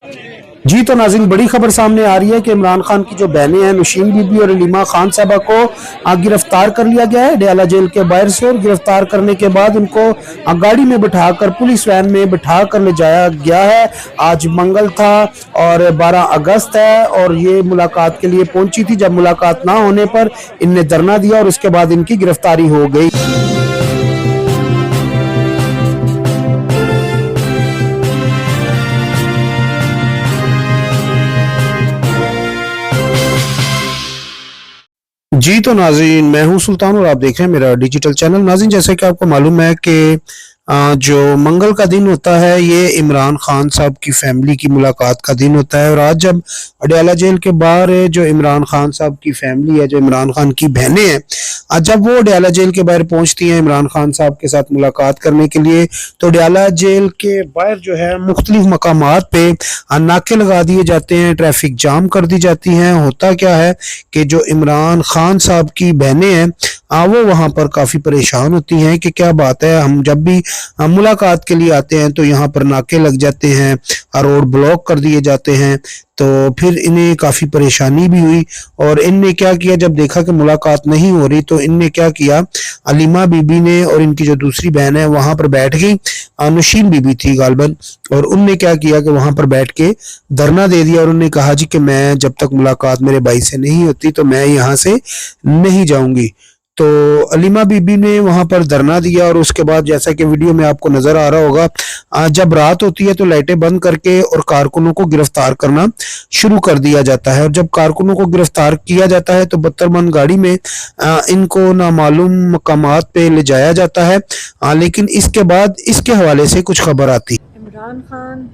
जी तो नाज़रीन, बड़ी खबर सामने आ रही है कि इमरान खान की जो बहनें हैं नौशीन बीबी और अलीमा खान साहबा को गिरफ्तार कर लिया गया है अडयाला जेल के बाहर से। और गिरफ्तार करने के बाद उनको गाड़ी में बिठाकर पुलिस वैन में बिठाकर ले जाया गया है। आज मंगल था और 12 अगस्त है और ये मुलाकात के लिए पहुंची थी। जब मुलाकात ना होने पर इनने धरना दिया और उसके बाद इनकी गिरफ्तारी हो गई। जी तो नाज़रीन, मैं हूं सुल्तान और आप देख रहे हैं मेरा डिजिटल चैनल। नाज़रीन, जैसे कि आपको मालूम है कि जो मंगल का दिन होता है ये इमरान खान साहब की फैमिली की मुलाकात का दिन होता है। और आज जब अडयाला जेल के बाहर जो इमरान खान साहब की फैमिली है, जो इमरान खान की बहनें हैं, आज जब वो अडयाला जेल के बाहर पहुंचती हैं इमरान खान साहब के साथ मुलाकात करने के लिए, तो अडयाला जेल के बाहर जो है मुख्तलिफ मकामात पे नाके लगा दिए जाते हैं, ट्रैफिक जाम कर दी जाती हैं। होता क्या है कि जो इमरान खान साहब की बहनें हैं वो वहाँ पर काफ़ी परेशान होती हैं कि क्या बात है, हम जब भी मुलाकात के लिए आते हैं तो यहाँ पर नाके लग जाते हैं, रोड ब्लॉक कर दिए जाते हैं। तो फिर इन्हें काफ़ी परेशानी भी हुई और इनने क्या किया, जब देखा कि मुलाकात नहीं हो रही तो इनने क्या किया, अलीमा बीबी ने और इनकी जो दूसरी बहन है वहाँ पर बैठ गई, नौशीन बीबी थी गालबन, और उनने क्या किया कि वहाँ पर बैठ के धरना दे दिया। और उन्होंने कहा जी कि मैं जब तक मुलाकात मेरे भाई से नहीं होती तो मैं यहाँ से नहीं जाऊँगी। तो अलीमा बीबी ने वहां पर धरना दिया और उसके बाद जैसा कि वीडियो में आपको नजर आ रहा होगा, जब रात होती है तो लाइटें बंद करके और कारकुनों को गिरफ्तार करना शुरू कर दिया जाता है। और जब कारकुनों को गिरफ्तार किया जाता है तो 72 गाड़ी में इनको नामालूम मकामात पे ले जाया जाता है। लेकिन इसके बाद इसके हवाले से कुछ खबर आती। इमरान खान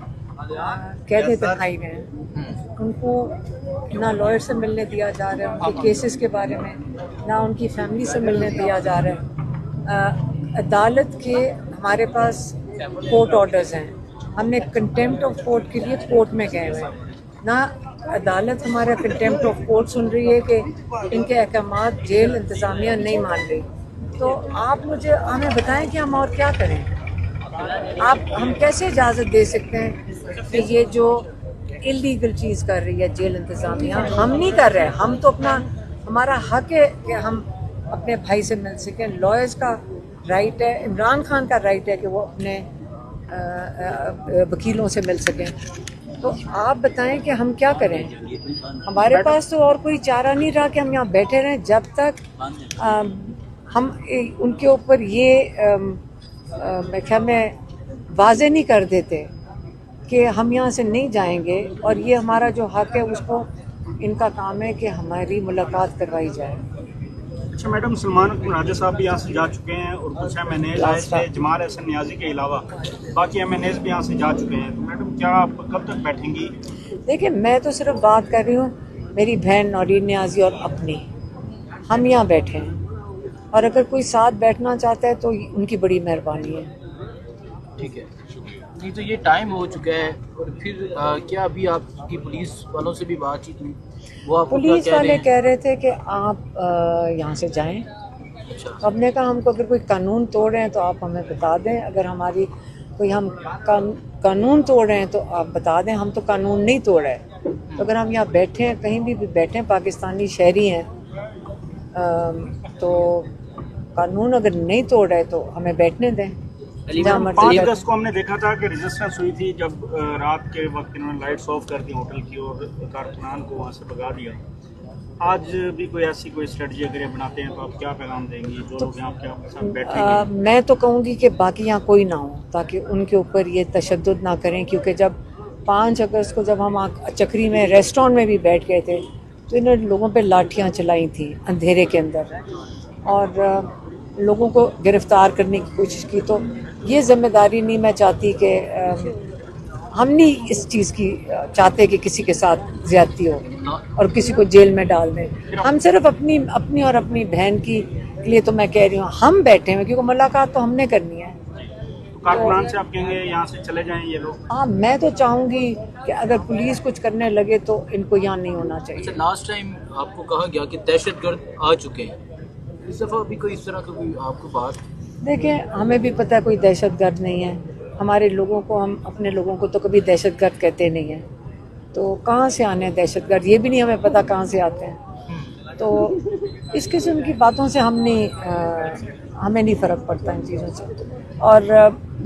कैद दिखाई गए हैं, उनको ना लॉयर से मिलने दिया जा रहा है उनके केसेस के बारे में, ना उनकी फैमिली से मिलने दिया जा रहा है। अदालत के हमारे पास कोर्ट ऑर्डर्स हैं, हमने कंटेम्प्ट ऑफ कोर्ट के लिए कोर्ट में गए हुए हैं, ना अदालत हमारा कंटेम्प्ट ऑफ कोर्ट सुन रही है कि इनके अहकामात जेल इंतज़ामिया नहीं मान रही। तो आप मुझे हमें बताएं कि हम और क्या करें। हम कैसे इजाज़त दे सकते हैं कि ये जो इलीगल चीज़ कर रही है जेल इंतज़ामिया, हम नहीं कर रहे। हम तो हमारा हक है कि हम अपने भाई से मिल सकें, लॉयर्स का राइट है, इमरान खान का राइट है कि वो अपने वकीलों से मिल सकें। तो आप बताएं कि हम क्या करें। हमारे पास तो और कोई चारा नहीं रहा कि हम यहाँ बैठे रहें जब तक हम उनके ऊपर ये मैं ख्याल में वाज़े नहीं कर देते कि हम यहाँ से नहीं जाएंगे। और ये हमारा जो हक है उसको इनका काम है कि हमारी मुलाकात करवाई जाए। अच्छा मैडम, सलमान राजा साहब भी यहाँ से जा चुके हैं और कुछ MNAs आए थे, जमाल हसन नियाजी के अलावा बाकी MNAs भी यहाँ से जा चुके हैं। तो मैडम क्या आप कब तक बैठेंगी? देखिए, मैं तो सिर्फ बात कर रही हूँ मेरी बहन नौरीन नियाजी और अपनी, हम यहाँ बैठे हैं और अगर कोई साथ बैठना चाहता है तो उनकी बड़ी मेहरबानी है। ठीक है जी, तो ये टाइम हो चुका है और फिर क्या अभी आपकी पुलिस वालों से भी बातचीत हुई? वो आपको पुलिस वाले कह रहे थे कि आप यहाँ से जाएं। अच्छा। तो हमने कहा हमको अगर कोई कानून तोड़ रहे हैं तो आप हमें बता दें, अगर हमारी कोई हम कानून तोड़ रहे हैं तो आप बता दें, हम तो कानून नहीं तोड़ रहे। तो अगर हम यहाँ बैठे हैं, कहीं भी बैठे हैं, पाकिस्तानी शहरी हैं, तो कानून अगर नहीं तोड़ रहे तो हमें बैठने दें। 5 अगस्त को हमने देखा था कि रेजिस्टेंस हुई थी जब रात के वक्त इन्होंने लाइट्स ऑफ कर दी होटल की और कारकुनान को वहाँ से भगा दिया। आज भी कोई ऐसी कोई स्ट्रेटजी अगर बनाते हैं तो आप क्या पैगाम देंगी जो लोग यहाँ आपके साथ बैठेंगे? मैं तो कहूँगी कि बाकी यहाँ कोई ना हो ताकि उनके ऊपर ये तशद्दुद ना करें, क्योंकि जब 5 अगस्त को जब हम चक्री में रेस्टोरेंट में भी बैठ गए थे तो इन्होंने लोगों पे लाठियाँ चलाई थी अंधेरे के अंदर और लोगों को गिरफ्तार करने की कोशिश की। तो ये जिम्मेदारी नहीं मैं चाहती कि हम नहीं इस चीज़ की चाहते कि किसी के साथ ज़्यादती हो और किसी को जेल में डाल दें। हम सिर्फ अपनी और अपनी बहन की लिए तो मैं कह रही हूँ हम बैठे हैं, क्योंकि मुलाकात तो हमने करनी है। तो कारकुनान से आप कहेंगे यहाँ से चले जाएं ये लोग? हाँ, मैं तो चाहूँगी कि अगर पुलिस कुछ करने लगे तो इनको यहाँ नहीं होना चाहिए। अच्छा, लास्ट टाइम आपको कहा गया कि दहशतगर्द आ चुके हैं, इस दफ़ा अभी कोई इस तरह का कोई आपको बात? देखें, हमें भी पता है कोई दहशतगर्द नहीं है। हमारे लोगों को, हम अपने लोगों को तो कभी दहशतगर्द कहते नहीं हैं। تو کہاں سے آنے ہیں دہشت گرد، یہ بھی نہیں ہمیں پتہ کہاں سے آتے ہیں. تو اس قسم کی باتوں سے ہمیں نہیں فرق پڑتا ان چیزوں سے. اور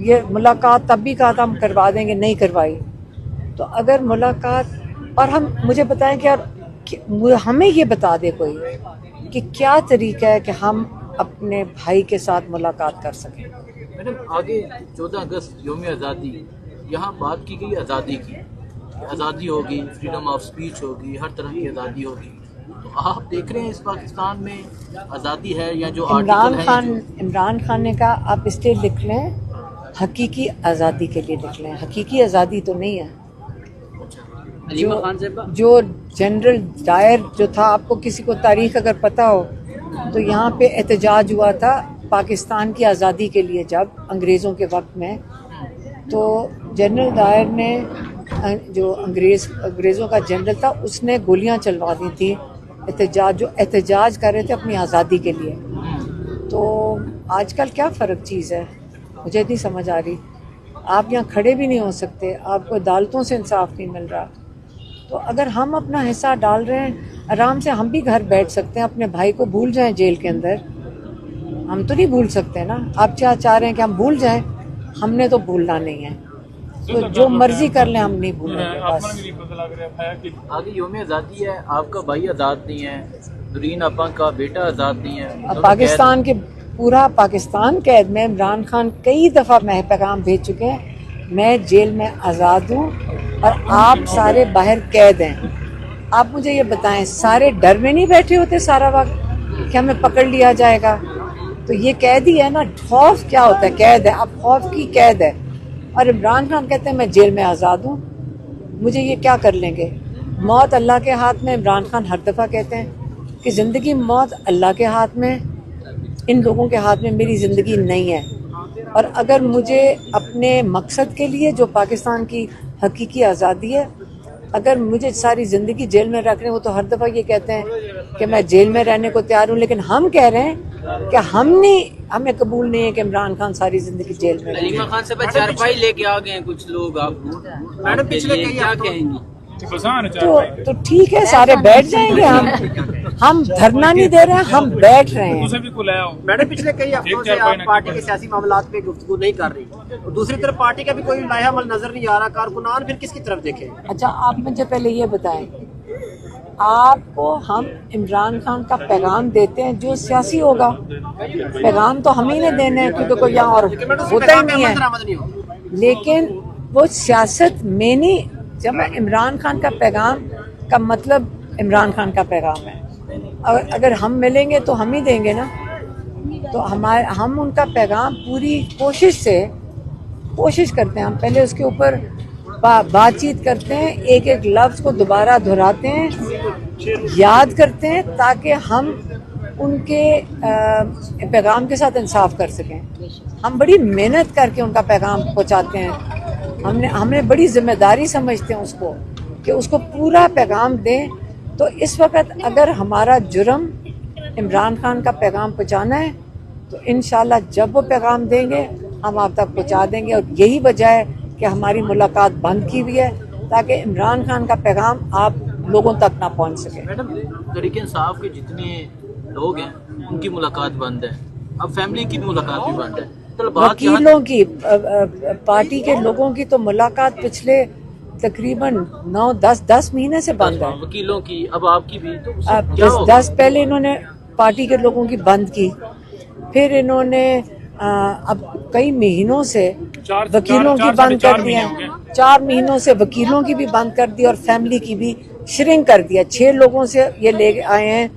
یہ ملاقات تب بھی کہا تھا ہم کروا دیں گے، نہیں کروائی. تو اگر ملاقات، اور مجھے بتائیں کہ یار ہمیں یہ بتا دے کوئی کہ کیا طریقہ ہے کہ ہم اپنے بھائی کے ساتھ ملاقات کر سکیں. میڈم آگے 14 اگست یوم آزادی، یہاں بات کی گئی آزادی کی، آزادی ہوگی، فریڈم آف اسپیچ ہوگی، ہر طرح کی آزادی ہوگی. تو آپ دیکھ رہے ہیں اس پاکستان میں آزادی ہے یا جو آرٹیکل ہے؟ عمران خان نے کہا آپ اس لیے لکھ لیں حقیقی آزادی کے لیے لکھ لیں. حقیقی آزادی تو نہیں ہے. جو جنرل ڈائر جو تھا، آپ کو کسی کو تاریخ اگر پتہ ہو تو یہاں پہ احتجاج ہوا تھا پاکستان کی آزادی کے لیے جب انگریزوں کے وقت میں. تو جنرل ڈائر نے جو انگریزوں کا جنرل تھا اس نے گولیاں چلوا دی تھی جو احتجاج کر رہے تھے اپنی آزادی کے لیے. تو آج کل کیا فرق چیز ہے مجھے نہیں سمجھ آ رہی. آپ یہاں کھڑے بھی نہیں ہو سکتے، آپ کو عدالتوں سے انصاف نہیں مل رہا. تو اگر ہم اپنا حصہ ڈال رہے ہیں آرام سے ہم بھی گھر بیٹھ سکتے ہیں، اپنے بھائی کو بھول جائیں جیل کے اندر. ہم تو نہیں بھول سکتے نا. آپ کیا چاہ رہے ہیں کہ ہم بھول جائیں؟ ہم نے تو بھولنا نہیں ہے. تو جو مرضی کر لیں ہم نہیں بھولیں گے بس. آگے یوم آزادی ہے، آپ کا بھائی آزاد نہیں ہے، نورین آپا کا بیٹا آزاد نہیں ہے. اب پاکستان کے پورا پاکستان قید میں. عمران خان کئی دفعہ پیغام بھیج چکے ہیں میں جیل میں آزاد ہوں اور آپ سارے باہر قید ہیں. آپ مجھے یہ بتائیں سارے ڈر میں نہیں بیٹھے ہوتے سارا وقت کہ ہمیں پکڑ لیا جائے گا؟ تو یہ قید ہی ہے نا. خوف کیا ہوتا ہے؟ قید ہے. اب خوف کی قید ہے. اور عمران خان کہتے ہیں میں جیل میں آزاد ہوں. مجھے یہ کیا کر لیں گے؟ موت اللہ کے ہاتھ میں. عمران خان ہر دفعہ کہتے ہیں کہ زندگی موت اللہ کے ہاتھ میں، ان لوگوں کے ہاتھ میں میری زندگی نہیں ہے. اور اگر مجھے اپنے مقصد کے لیے جو پاکستان کی حقیقی آزادی ہے، اگر مجھے ساری زندگی جیل میں رکھ رہے ہیں، وہ تو ہر دفعہ یہ کہتے ہیں کہ میں جیل میں رہنے کو تیار ہوں. لیکن ہم کہہ رہے ہیں کہ ہمیں قبول نہیں ہے کہ عمران خان ساری زندگی جیل میں رہے. علیمہ خان سے چارپائی لے کے آ گئے ہیں کچھ لوگ. آپ میڈم پچھلے کیا کہیں گی؟ تو ٹھیک ہے سارے بیٹھ جائیں گے. ہم دھرنا نہیں دے رہے ہیں، ہم بیٹھ رہے ہیں. میڈم پچھلے کئی ہفتوں سے آپ پارٹی کے سیاسی معاملات پہ گفتگو نہیں کر رہی، اور دوسری طرف پارٹی کا بھی کوئی لائحہ عمل نظر نہیں آ رہا. کارکنان پھر کس کی طرف دیکھیں؟ اچھا آپ مجھے پہلے یہ بتائیں، آپ کو ہم عمران خان کا پیغام دیتے ہیں جو سیاسی ہوگا. پیغام تو ہم ہی نے دینا ہے کیونکہ کوئی یہاں اور ہوتا ہی نہیں ہے. لیکن وہ سیاست میں نہیں. جب عمران خان کا پیغام کا مطلب عمران خان کا پیغام ہے. اگر ہم ملیں گے تو ہم ہی دیں گے نا. تو ہم ان کا پیغام پوری کوشش کرتے ہیں. ہم پہلے اس کے اوپر بات چیت کرتے ہیں، ایک ایک لفظ کو دوبارہ دہراتے ہیں، یاد کرتے ہیں تاکہ ہم ان کے پیغام کے ساتھ انصاف کر سکیں. ہم بڑی محنت کر کے ان کا پیغام پہنچاتے ہیں. ہمیں بڑی ذمہ داری سمجھتے ہیں اس کو کہ اس کو پورا پیغام دیں. تو اس وقت اگر ہمارا جرم عمران خان کا پیغام پہنچانا ہے تو انشاءاللہ جب وہ پیغام دیں گے ہم آپ تک پہنچا دیں گے. اور یہی وجہ ہے کہ ہماری ملاقات بند کی ہوئی ہے تاکہ عمران خان کا پیغام آپ لوگوں تک نہ پہنچ سکے. میڈم تحریک انصاف کے جتنے لوگ ہیں ان کی ملاقات بند ہے، اب فیملی کی ملاقات بھی بند ہے. وکیلوں کی، پارٹی کے لوگوں کی تو ملاقات پچھلے تقریباً 9-10 مہینے سے بند ہے. وکیلوں کی، اب آپ کی بھی. تو 10 پہلے انہوں نے پارٹی کے لوگوں کی بند کی، پھر انہوں نے اب کئی مہینوں سے وکیلوں کی بند کر دی ہیں. 4 مہینوں سے وکیلوں کی بھی بند کر دی اور فیملی کی بھی شرنک کر دیا. 6 لوگوں سے یہ لے آئے ہیں.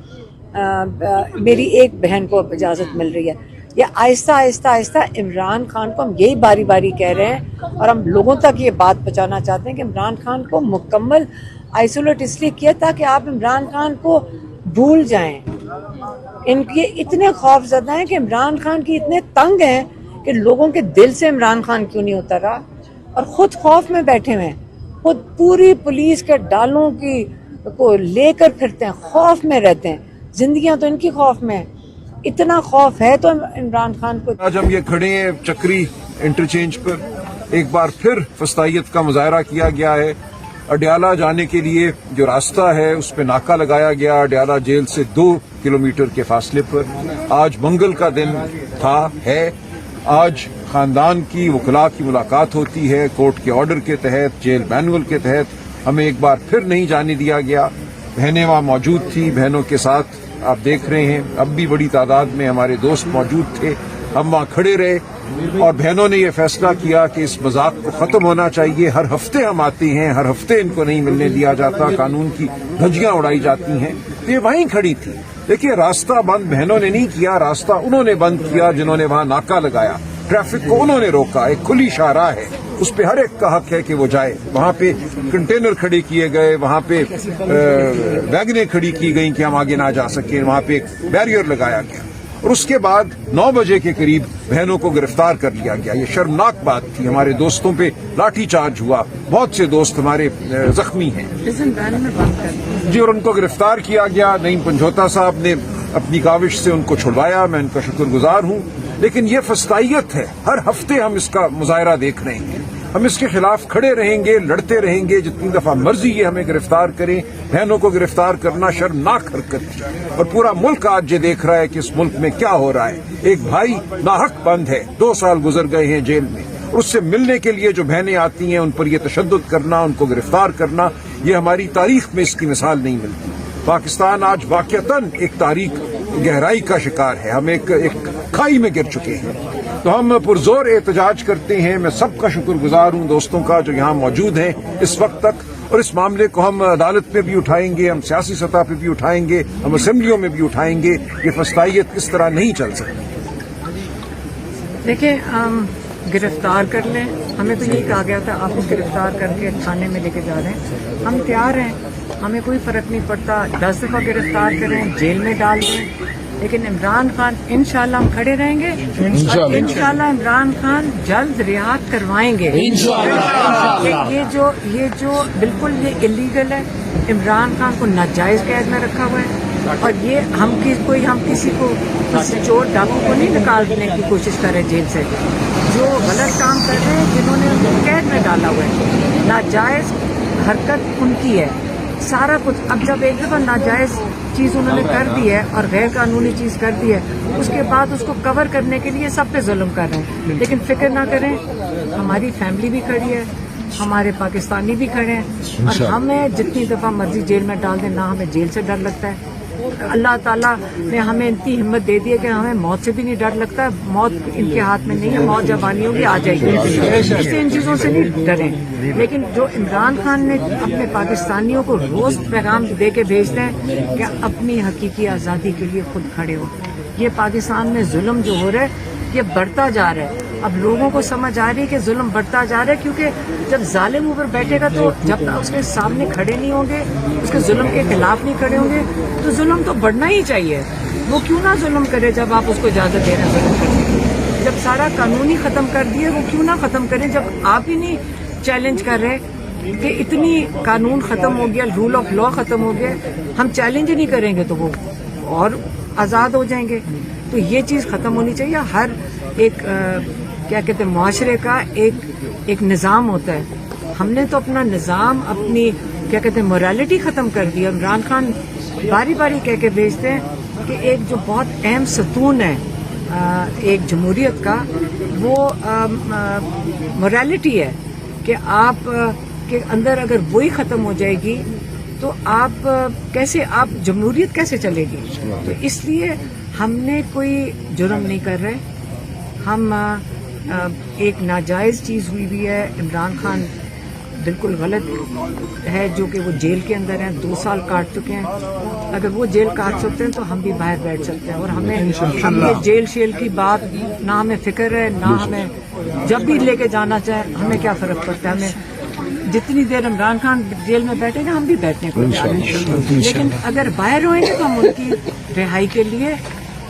میری ایک بہن کو اجازت مل رہی ہے. یہ آہستہ آہستہ عمران خان کو ہم یہی باری باری کہہ رہے ہیں اور ہم لوگوں تک یہ بات پہنچانا چاہتے ہیں کہ عمران خان کو مکمل آئسولیٹ اس لیے کیا تاکہ آپ عمران خان کو بھول جائیں. ان کے اتنے خوف زدہ ہیں کہ عمران خان کی اتنے تنگ ہیں کہ لوگوں کے دل سے عمران خان کیوں نہیں اتر رہا اور خود خوف میں بیٹھے ہوئے ہیں. خود پوری پولیس کے ڈالوں کی کو لے کر پھرتے ہیں، خوف میں رہتے ہیں. زندگیاں تو ان کی خوف میں. اتنا خوف ہے تو عمران خان کو. آج ہم یہ کھڑے ہیں چکری انٹرچینج پر. ایک بار پھر فسطائیت کا مظاہرہ کیا گیا ہے अडयाला जाने के लिए जो रास्ता है उस पे नाका लगाया गया, अडयाला जेल से 2 किलोमीटर के फासले पर। आज मंगल का दिन है। आज खानदान की वकला की मुलाकात होती है कोर्ट के ऑर्डर के तहत, जेल मैनुअल के तहत। हमें एक बार फिर नहीं जाने दिया गया। बहनें वहाँ मौजूद थी, बहनों के साथ आप देख रहे हैं अब भी बड़ी तादाद में हमारे दोस्त मौजूद थे। हम वहाँ खड़े रहे और बहनों ने ये फैसला किया कि इस मजाक को ख़त्म होना चाहिए। हर हफ्ते हम आते हैं, हर हफ्ते इनको नहीं मिलने दिया जाता, कानून की धज्जियां उड़ाई जाती हैं। तो ये वहीं खड़ी थी। देखिए, रास्ता बंद बहनों ने नहीं किया, रास्ता उन्होंने बंद किया जिन्होंने वहाँ नाका लगाया, ट्रैफिक को उन्होंने रोका। एक खुली शाहराह है, उस पे हर एक का हक है कि वो जाए। वहाँ पे कंटेनर खड़े किए गए, वहाँ पे वैगनें खड़ी की गई कि हम आगे ना जा सकें, वहाँ पे एक बैरियर लगाया गया और उसके बाद 9 बजे के करीब बहनों को गिरफ्तार कर लिया गया। ये शर्मनाक बात थी। हमारे दोस्तों पे लाठीचार्ज हुआ, बहुत से दोस्त हमारे जख्मी हैं जी, और उनको गिरफ्तार किया गया। नईम पंजोता साहब ने अपनी काविश से उनको छुड़वाया, मैं उनका शुक्रगुजार हूँ। लेकिन ये फस्तायत है, हर हफ्ते हम इसका मुजाहरा देख रहे हैं। हम इसके खिलाफ खड़े रहेंगे, लड़ते रहेंगे, जितनी दफा मर्जी ये हमें गिरफ्तार करें। बहनों को गिरफ्तार करना शर्मनाक हरकत थी और पूरा मुल्क आज ये देख रहा है कि इस मुल्क में क्या हो रहा है। एक भाई नाहक बंद है, 2 साल गुजर गए हैं जेल में, और उससे मिलने के लिए जो बहनें आती हैं उन पर यह तशद्दुद करना, उनको गिरफ्तार करना, ये हमारी तारीख में इसकी मिसाल नहीं मिलती। पाकिस्तान आज वाकईतन एक तारीख गहराई का शिकार है। हम एक खाई में गिर चुके हैं। तो हम पुरजोर एहतजाज करते हैं। मैं सबका शुक्रगुजार हूँ, दोस्तों का जो यहाँ मौजूद हैं इस वक्त तक, और इस मामले को हम अदालत में भी उठाएंगे, हम सियासी सतह पे भी उठाएंगे, हम असेंबलियों में भी उठाएंगे। ये फस्तायत इस तरह नहीं चल सकती। देखिए, गिरफ्तार कर लें, हमें तो यही कहा गया था आपको गिरफ्तार करके थाने में लेके जा रहे हैं। हम तैयार हैं, हमें कोई फर्क नहीं पड़ता, 10 दफा गिरफ्तार करें, जेल में डाल दें, लेकिन इमरान खान इंशाल्लाह हम खड़े रहेंगे और इंशाल्लाह इमरान खान जल्द रिहा करवाएंगे। ये जो बिल्कुल ये इलीगल है, इमरान खान को नाजायज कैद में रखा हुआ है और ये हम किसी को चोर डाकू को नहीं निकालने की कोशिश कर रहे जेल से। जो गलत काम कर रहे हैं, जिन्होंने उनको कैद में डाला हुआ है, नाजायज हरकत उनकी है, सारा कुछ। अब जब एक दफा नाजायज चीज़ उन्होंने कर दी है और गैर कानूनी चीज़ कर दी है, उसके बाद उसको कवर करने के लिए सब पे जुल्म कर रहे हैं। लेकिन फिक्र ना करें, हमारी फैमिली भी खड़ी है, हमारे पाकिस्तानी भी खड़े हैं और हमें जितनी दफ़ा मर्जी जेल में डाल दें, ना हमें जेल से डर लगता है। अल्लाह ताला ने हमें इतनी हिम्मत दे दी है कि हमें मौत से भी नहीं डर लगता। मौत इनके हाथ में नहीं है, मौत जब आनी होगी आ जाएगी, इससे इन चीज़ों से नहीं डरें। लेकिन जो इमरान खान ने अपने पाकिस्तानियों को रोज़ पैगाम दे के भेजते हैं कि अपनी हकीकी आज़ादी के लिए खुद खड़े हो। ये पाकिस्तान में जुल्म जो हो रहा है ये बढ़ता जा रहा है। अब लोगों को समझ आ रही है कि जुल्म बढ़ता जा रहा है, क्योंकि जब जालिम ऊपर बैठेगा तो जब तक उसके सामने खड़े नहीं होंगे, उसके जुल्म के खिलाफ नहीं खड़े होंगे, तो जुल्म तो बढ़ना ही चाहिए। वो क्यों ना जुल्म करे जब आप उसको इजाज़त दे रहे हैं जुल्म करने की। जब सारा कानून ही ख़त्म कर दिए, वो क्यों ना ख़त्म करें जब आप ही नहीं चैलेंज कर रहे कि इतनी कानून ख़त्म हो गया, रूल ऑफ लॉ ख़त्म हो गया, हम चैलेंज ही नहीं करेंगे तो वो और आज़ाद हो जाएंगे। तो ये चीज़ ख़त्म होनी चाहिए। हर एक क्या कहते हैं, मुआशरे का एक निज़ाम होता है। हमने तो अपना निज़ाम, अपनी क्या कहते हैं, मोरालिटी ख़त्म कर दी। इमरान खान बारी बारी कह के भेजते हैं कि एक जो बहुत अहम सतून है एक जमहूरियत का, वो मोरालिटी है कि आप के अंदर अगर वही ख़त्म हो जाएगी तो आप कैसे, आप जमहूरियत कैसे चलेगी। तो इसलिए हमने कोई जुर्म नहीं कर रहे, हम एक नाजायज़ चीज़ हुई भी है। इमरान खान बिल्कुल गलत है जो कि वो जेल के अंदर हैं, 2 साल काट चुके हैं। अगर वो जेल काट सकते हैं तो हम भी बाहर बैठ सकते हैं। और हमें जेल शेल की बात ना हमें फिक्र है, ना हमें जब भी लेके जाना चाहे हमें क्या फ़र्क पड़ता है। हमें जितनी देर इमरान खान जेल में बैठेंगे हम भी बैठने को तैयार हैं। लेकिन अगर बाहर होंगे तो हम उनकी रिहाई के लिए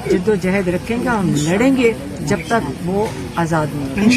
जिद्दोजहद रखेंगे, हम लड़ेंगे जब तक वो आज़ाद नहीं।